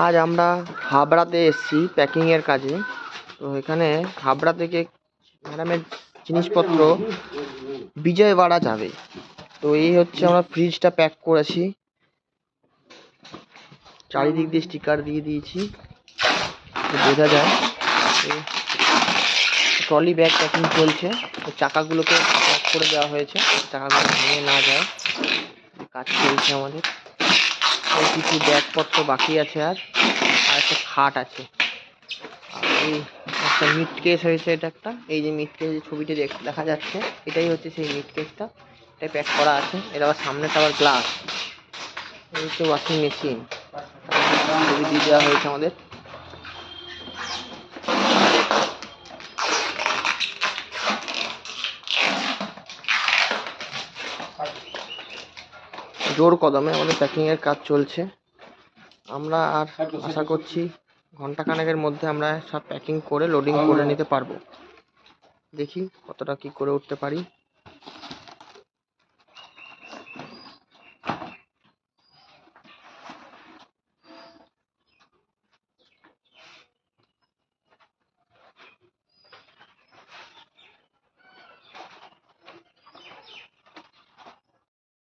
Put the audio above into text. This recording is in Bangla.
আজ আমরা হাবড়াতে এসেছি প্যাকিংয়ের কাজে। তো এখানে হাবড়া থেকে ম্যাডামের জিনিসপত্র বিজয়ওয়াড়া যাবে। তো এই হচ্ছে আমরা ফ্রিজটা প্যাক করেছি, চারিদিক দিয়ে স্টিকার দিয়ে দিয়েছি, বোঝা যায়। ট্রলি ব্যাগ প্যাকিং চলছে, চাকাগুলোকে প্যাক করে দেওয়া হয়েছে, চাকাগুলো ভেঙে না যায়। কাজ চলছে আমাদের। কিছু ব্যাগপত্র বাকি আছে, আর একটা খাট আছে। এই একটা মিড কেস হয়েছে, এটা একটা, এই যে মিড কেস ছবিটি দেখা যাচ্ছে, এটাই হচ্ছে সেই মিড কেসটা। এটা প্যাক করা আছে। এটা আবার সামনেটা আবার গ্লাস। এই হচ্ছে ওয়াশিং মেশিন, ছবি দিয়ে দেওয়া হয়েছে আমাদের। জোর কদমে আমাদের প্যাকিংয়ের কাজ চলছে। আমরা আর আশা করছি ঘন্টাখানেকের মধ্যে আমরা সব প্যাকিং করে লোডিং করে নিতে পারবো। দেখি কতটা কি করে উঠতে পারি।